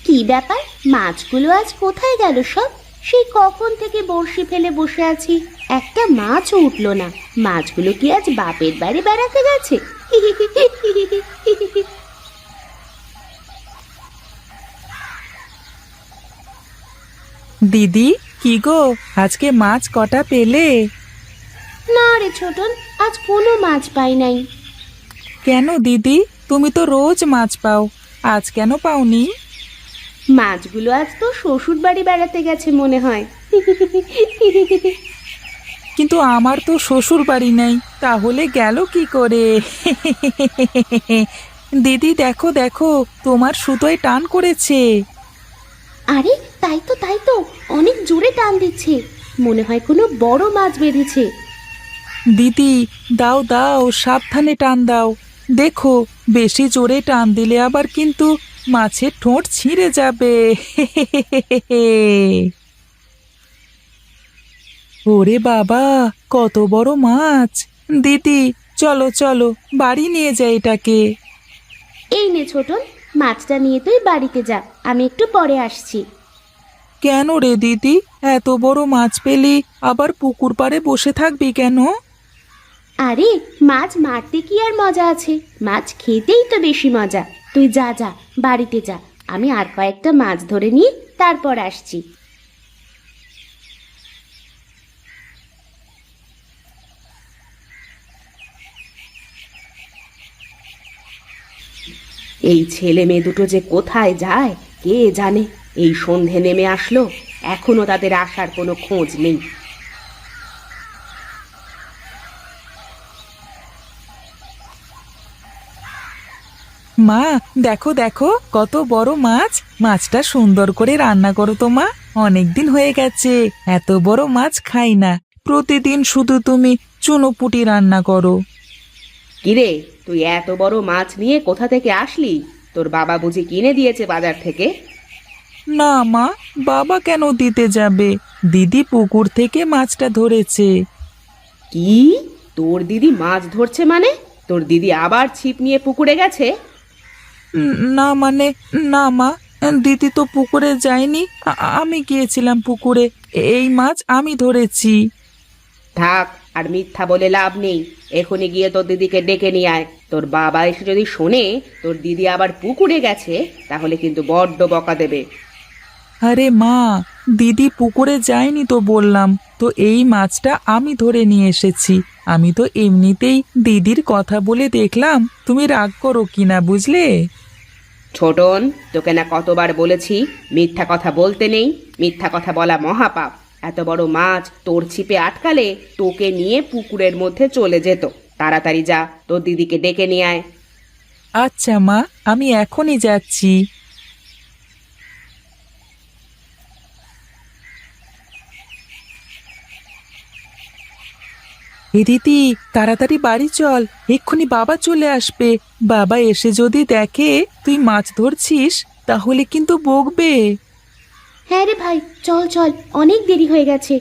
কি ব্যাপার, মাছগুলো আজ কোথায় গেল সব? সেই কখন থেকে বড়শি ফেলে বসে আছি, একটা মাছও উঠলো না। মাছগুলো কি আজ বাপের বাড়ি বেড়াতে গেছে? দিদি, কি গো, আজকে মাছ কটা পেলে? না রে ছোটন, আজ কোনো মাছ পাই নাই। কেন দিদি, তুমি তো রোজ মাছ পাও, আজ কেন পাওনি? মাছগুলো আজ তো শ্বশুর বাড়ি বেড়াতে গেছে মনে হয়। কিন্তু আমার তো শ্বশুর বাড়ি নেই, তাহলে গেল কি করে? দিদি দেখো দেখো, তোমার সুতোয় টান করেছে। আরে তাই তো, অনেক জোরে টান দিচ্ছে, মনে হয় কোনো বড় মাছ বেঁধেছে। দিদি দাও দাও, সাবধানে টান দাও, দেখো বেশি জোরে টান দিলে আবার কিন্তু মাছের ঠোঁট ছিঁড়ে যাবে। ওরে বাবা, কত বড় মাছ! দিদি চলো চলো, বাড়ি নিয়ে যাই এটাকে। এই নে ছোটন, মাছটা নিয়ে তুই বাড়িতে যা, আমি একটু পরে আসছি। কেন রে দিদি, এত বড় মাছ পেলি আবার পুকুর পাড়ে বসে থাকবি কেন? আরে মাছ মারতে কি আর মজা আছে, মাছ খেতেই তো বেশি মজা। তুই যা যা, বাড়িতে যা, আমি আর কয়েকটা মাছ ধরে নিয়ে তারপর আসছি। এই ছেলে মেয়ে দুটো যে কোথায় যায় কে জানে। এই সন্ধে নেমে আসলো, এখনো তাদের আসার কোনো খোঁজ নেই। মা দেখো দেখো, কত বড় মাছ! মাছটা সুন্দর করে রান্না করো তো মা, অনেকদিন হয়ে গেছে এত বড় মাছ খাই না। প্রতিদিন শুধু তুমি চুনোপুটি রান্না করো। কিরে, তুই এত বড় মাছ নিয়ে কোথা থেকে আসলি? তোর বাবা বুঝি কিনে দিয়েছে বাজার থেকে? না মা, বাবা কেন দিতে যাবে, দিদি পুকুর থেকে মাছটা ধরেছে। কি? তোর দিদি মাছ ধরছে মানে? তোর দিদি আবার ছিপ নিয়ে পুকুরে গেছে? না মানে, না মা, দিদি তো পুকুরে যায়নি, আমি গিয়েছিলাম পুকুরে, এই মাছ আমি ধরেছি। থাক, আর মিথ্যা বলে লাভ নেই। এখনই গিয়ে তোর দিদিকে ডেকে নিয়ে আয়। তোর বাবা এসে যদি শোনে তোর দিদি আবার পুকুরে গেছে, তাহলে কিন্তু বড্ড বকা দেবে। আরে মা, দিদি পুকুরে যায়নি তো বললাম, তো এই মাছটা আমি ধরে নিয়ে এসেছি। আমি তো এমনিতেই দিদির কথা বলে দেখলাম, তুমি রাগ করো কিনা বুঝলে। ছোটন, তোকে না কতবার বলেছি মিথ্যা কথা বলতে নেই, মিথ্যা কথা বলা মহাপাপ। এত বড় মাছ তোর ছিপে আটকালে তোকে নিয়ে পুকুরের মধ্যে চলে যেত। তাড়াতাড়ি যা, তোর দিদিকে ডেকে নিয়ে আয়। আচ্ছা মা, আমি এখনই যাচ্ছি। এ দিদি, তাড়াতাড়ি বাড়ি চল, এক্ষুনি বাবা চলে আসবে। বাবা এসে যদি দেখে তুই মাছ ধরছিস তাহলে কিন্তু বকবে। হ্যাঁ রে ভাই, চল চল, অনেক দেরি হয়ে গেছে।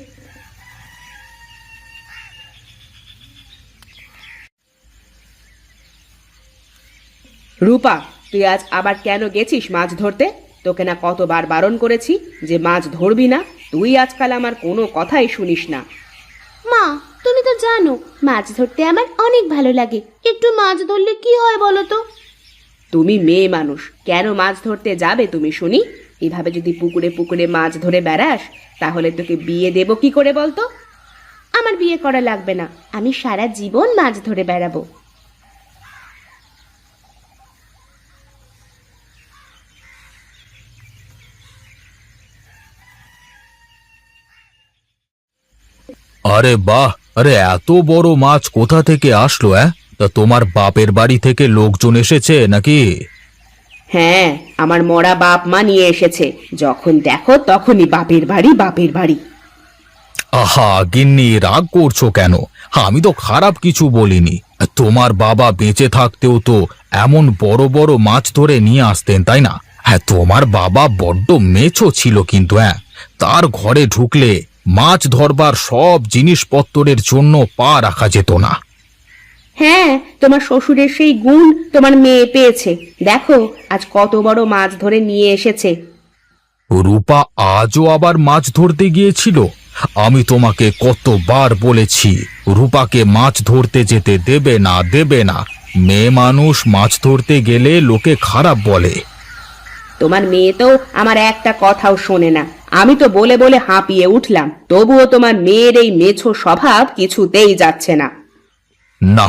রূপা, তুই আজ আবার কেন গেছিস মাছ ধরতে? তোকে না কতবার বারণ করেছি যে মাছ ধরবি না। তুই আজকাল আমার কোনো কথাই শুনিস না। মা, তুমি তো জানো মাছ ধরতে আমার অনেক ভালো লাগে, একটু মাছ ধরলে কি হয় বলো তো? তুমি মেয়ে মানুষ, কেন মাছ ধরতে যাবে তুমি শুনি? এভাবে যদি পুকুরে পুকুরে মাছ ধরে বেড়াস, তাহলে তোকে বিয়ে দেব কি করে বলতো? আমার বিয়ে করা লাগবে না, আমি সারা জীবন মাছ ধরে বেড়াবো। আরে বাহ! আরে এত বড় মাছ কোথা থেকে আসলো? তা তোমার বাপের বাড়ি থেকে লোকজন এসেছে নাকি? হ্যাঁ, আমার মরা বাপ মা নিয়ে এসেছে, যখন দেখো তখনই বাপের বাড়ি বাপের বাড়ি। আহা গিন্নি, রাগ করছো কেন? আমি তো খারাপ কিছু বলিনি। তোমার বাবা বেঁচে থাকতেও তো এমন বড় বড় মাছ ধরে নিয়ে আসতেন, তাই না? হ্যাঁ, তোমার বাবা বড্ড মেছো ছিল, কিন্তু তার ঘরে ঢুকলে মাছ ধরবার সব জিনিসপত্রের জন্য পা রাখা যেত না। হ্যাঁ, তোমার শ্বশুরের সেই গুণ তোমার মেয়ে পেয়েছে। দেখো আজ কত বড় মাছ ধরে নিয়ে এসেছে। রূপা আজও আবার মাছ ধরতে গিয়েছিল? আমি তোমাকে কতবার বলেছি রূপাকে মাছ ধরতে যেতে দেবে না, দেবে না। মেয়ে মানুষ মাছ ধরতে গেলে লোকে খারাপ বলে। তোমার মেয়ে তো আমার একটা কথাও শোনে না। আমি তো বলে বলে হাঁপিয়ে উঠলাম, তবুও তোমার মেয়ের এই মেছো স্বভাব কিছুতেই যাচ্ছে না। না,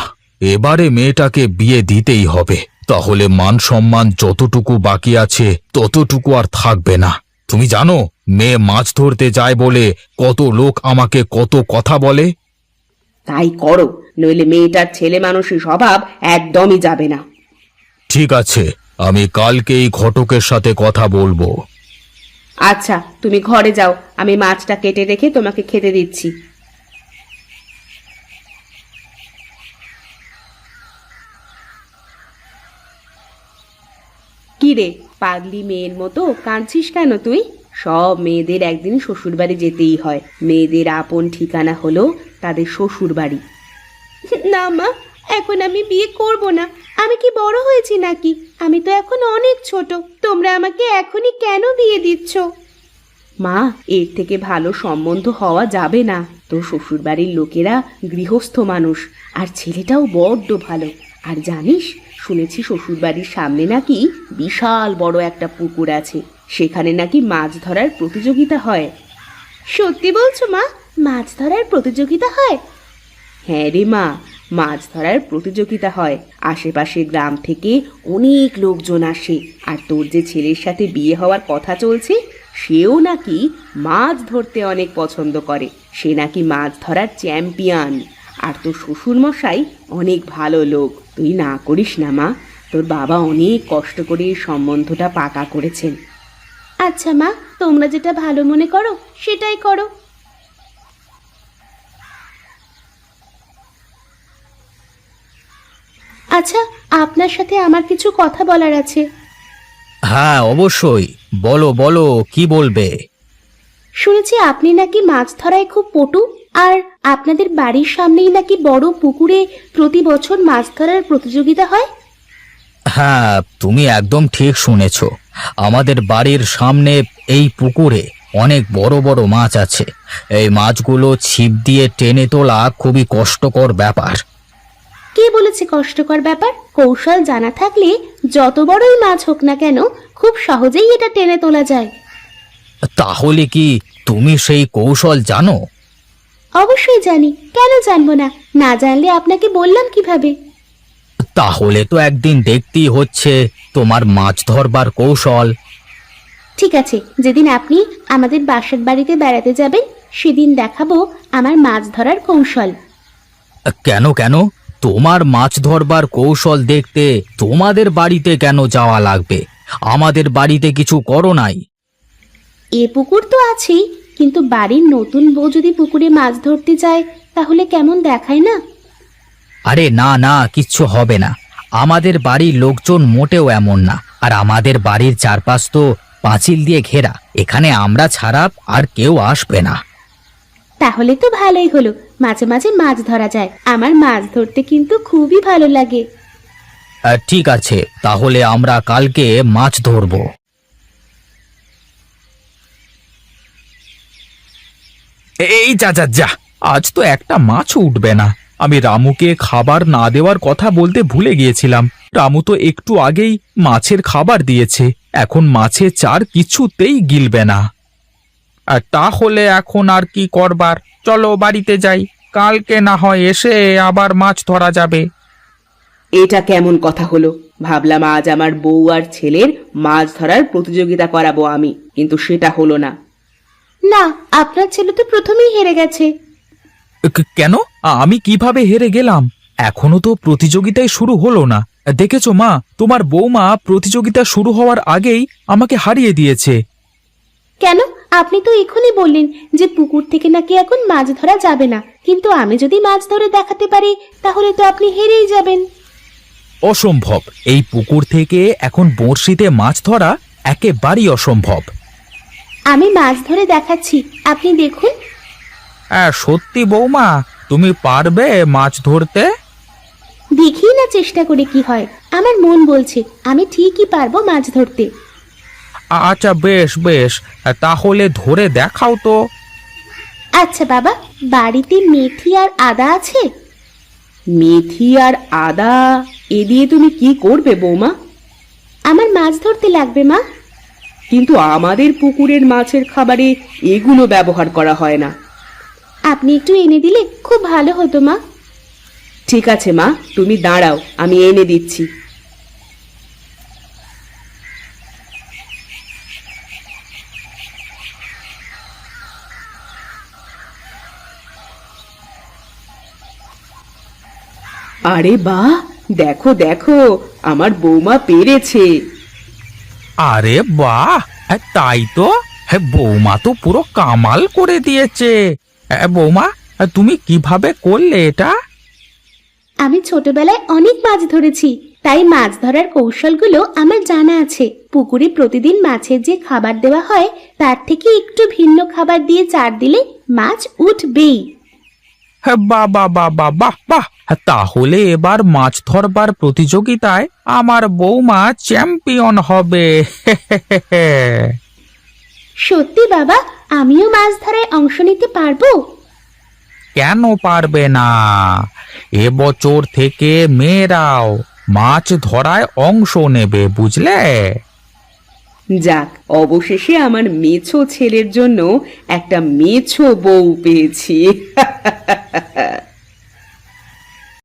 এবারে মেয়েটাকে বিয়ে দিতেই হবে, তাহলে মান সম্মান যতটুকু বাকি আছে ততটুকু আর থাকবে না। তুমি জানো মেয়ে মাছ ধরতে যায় বলে কত লোক আমাকে কত কথা বলে। তাই করো, নইলে মেয়েটার ছেলে মানুষের স্বভাব একদমই যাবে না। ঠিক আছে, আমি কালকেই ঘটকের সাথে কথা বলবো। আচ্ছা, তুমি ঘরে যাও, আমি মাছটা কেটে রেখে তোমাকে খেতে দিচ্ছি। কি রে, পাগলি মেয়ের মতো কাঁদছিস কেন তুই? সব মেয়েদের একদিন শ্বশুরবাড়ি যেতেই হয়। মেয়েদের আপন ঠিকানা হলো তাদের শ্বশুরবাড়ি। না মা, এখন আমি বিয়ে করব না। আমি কি বড় হয়েছি নাকি? আমি তো এখন অনেক ছোট। তোমরা আমাকে এখনই কেন বিয়ে দিচ্ছ? মা, এর থেকে ভালো সম্বন্ধ হওয়া যাবে না। তোর শ্বশুরবাড়ির লোকেরা গৃহস্থ মানুষ, আর ছেলেটাও বড্ড ভালো। আর জানিস, শুনেছি শ্বশুরবাড়ির সামনে নাকি বিশাল বড় একটা পুকুর আছে, সেখানে নাকি মাছ ধরার প্রতিযোগিতা হয়। সত্যি বলছো মা? মাছ ধরার প্রতিযোগিতা হয়? হ্যাঁ রে মা, মাছ ধরার প্রতিযোগিতা হয়। আশেপাশের গ্রাম থেকে অনেক লোকজন আসে। আর তোর যে ছেলের সাথে বিয়ে হওয়ার কথা চলছে, সেও নাকি মাছ ধরতে অনেক পছন্দ করে। সে নাকি মাছ ধরার চ্যাম্পিয়ন। আর তোর শ্বশুরমশাই অনেক ভালো লোক। তুই না করিস না মা, তোর বাবা অনেক কষ্ট করে এই সম্বন্ধটা পাকা করেছেন। আচ্ছা মা, তোমরা যেটা ভালো মনে করো সেটাই করো। আচ্ছা, আপনার সাথে আমার কিছু কথা বলার আছে। হ্যাঁ অবশ্যই, বলো বলো, কি বলবে? শুনেছি আপনি নাকি মাছ ধরায় খুব পটু, আর আপনাদের বাড়ির সামনেই নাকি বড় পুকুরে প্রতি বছর মাছ ধরার প্রতিযোগিতা হয়। হ্যাঁ, তুমি একদম ঠিক শুনেছ। আমাদের বাড়ির সামনে এই পুকুরে অনেক বড় বড় মাছ আছে। এই মাছগুলো ছিপ দিয়ে টেনে তোলা খুবই কষ্টকর ব্যাপার। কে বলেছে কষ্টকর ব্যাপার? কৌশল জানা থাকলে যত বড়ই মাছ হোক না কেন, খুব সহজেই এটা টেনে তোলা যায়। তাহলে কি তুমি সেই কৌশল জানো? অবশ্যই জানি, কেন জানবো না? না জানলে আপনাকে বললাম কিভাবে? তাহলে তো একদিন দেখতেই হচ্ছে তোমার মাছ ধরবার কৌশল। ঠিক আছে, যেদিন আপনি আমাদের বাসার বাড়িতে বেড়াতে যাবেন সেদিন দেখাবো আমার মাছ ধরার কৌশল। কেন কেন? তোমার মাছ ধরবার কৌশল দেখতে তোমাদের বাড়িতে কেন যাওয়া লাগবে? আমাদের বাড়িতে কিছু করো নাই? এ পুকুর তো আছেই, কিন্তু বাড়ির নতুন বউ যদি পুকুরে মাছ ধরতে যায় তাহলে কেমন দেখায় না? আরে না না, কিচ্ছু হবে না। আমাদের বাড়ির লোকজন মোটেও এমন না। আর আমাদের বাড়ির চারপাশ তো পাঁচিল দিয়ে ঘেরা, এখানে আমরা ছাড়া আর কেউ আসবে না। তাহলে তো ভালোই হলো, মাঝে মাঝে মাছ ধরা যায়। আমার মাছ ধরতে কিন্তু খুবই ভালো লাগে। ঠিক আছে, তাহলে আমরা কালকে মাছ ধরবো। এই যা যা যা, আজ তো একটা মাছও উঠবে না। আমি রামুকে খাবার না দেওয়ার কথা বলতে ভুলে গিয়েছিলাম। রামু তো একটু আগেই মাছের খাবার দিয়েছে, এখন মাছের চার কিছুতেই গিলবে না। আর তাহলে এখন আর কি করবার? চলো বাড়িতে যাই, কালকে না হয় এসে আবার মাছ ধরা যাবে। এটা কেমন কথা হলো? ভাবলাম আজ আমার বউ আর ছেলের মাছ ধরার প্রতিযোগিতা করাবো আমি, কিন্তু সেটা হলো না। না, আপনার ছেলে তো প্রথমেই হেরে গেছে। কেন? আমি কিভাবে হেরে গেলাম? এখনো তো প্রতিযোগিতায় শুরু হলো না। দেখেছো মা, তোমার বৌমা প্রতিযোগিতা শুরু হওয়ার আগেই আমাকে হারিয়ে দিয়েছে। কেন? আপনি তো এখনই বললেন যে পুকুর থেকে নাকি এখন মাছ ধরা যাবে না, কিন্তু আমি যদি মাছ ধরে দেখাতে পারি তাহলে তো আপনি হেরেই যাবেন। অসম্ভব, এই পুকুর থেকে এখন বড়শিতে মাছ ধরা একেবারেই অসম্ভব। আমি মাছ ধরে দেখাচ্ছি, আপনি দেখুন। হ্যাঁ সত্যি বৌমা, তুমি পারবে মাছ ধরতে? দেখি না চেষ্টা করে কি হয়। আমার মন বলছে আমি ঠিকই পারবো মাছ ধরতে। আচ্ছা বেশ বেশ, তাহলে ধরে দেখাও তো। আচ্ছা বাবা, বাড়িতে মেথি আর আদা আছে? মেথি আর আদা এ দিয়ে তুমি কি করবে বৌমা? আমার মাছ ধরতে লাগবে মা। কিন্তু আমাদের পুকুরের মাছের খাবারে এগুলো ব্যবহার করা হয় না। আপনি একটু এনে দিলে খুব ভালো হতো মা। ঠিক আছে মা, তুমি দাঁড়াও, আমি এনে দিচ্ছি। আরে বাহ, দেখো দেখো, আমার বৌমা পেরেছে। আরে বাহ, তাই তো। বৌমা তো পুরো কামাল করে দিয়েছে। বৌমা, তুমি কিভাবে করলে এটা? আমি ছোটবেলায় অনেক মাছ ধরেছি, তাই মাছ ধরার কৌশলগুলো আমার জানা আছে। পুকুরে প্রতিদিন মাছের যে খাবার দেওয়া হয় তার থেকে একটু ভিন্ন খাবার দিয়ে চার দিলে মাছ উঠবেই। বাহ বাহ বাহ বাহ বাহ বাহ, তাহলে এবার মাছ ধরবার প্রতিযোগিতায় আমার বৌমা চ্যাম্পিয়ন হবে। সত্যি বাবা, আমিও মাছ ধরায় অংশ নিতে পারবো? কেন পারবে না? এবছর থেকে মেয়েরাও মাছ ধরায় অংশ নেবে, বুঝলে? যাক, অবশেষে আমার মেছো ছেলের জন্য একটা মেছো বউ পেয়েছি।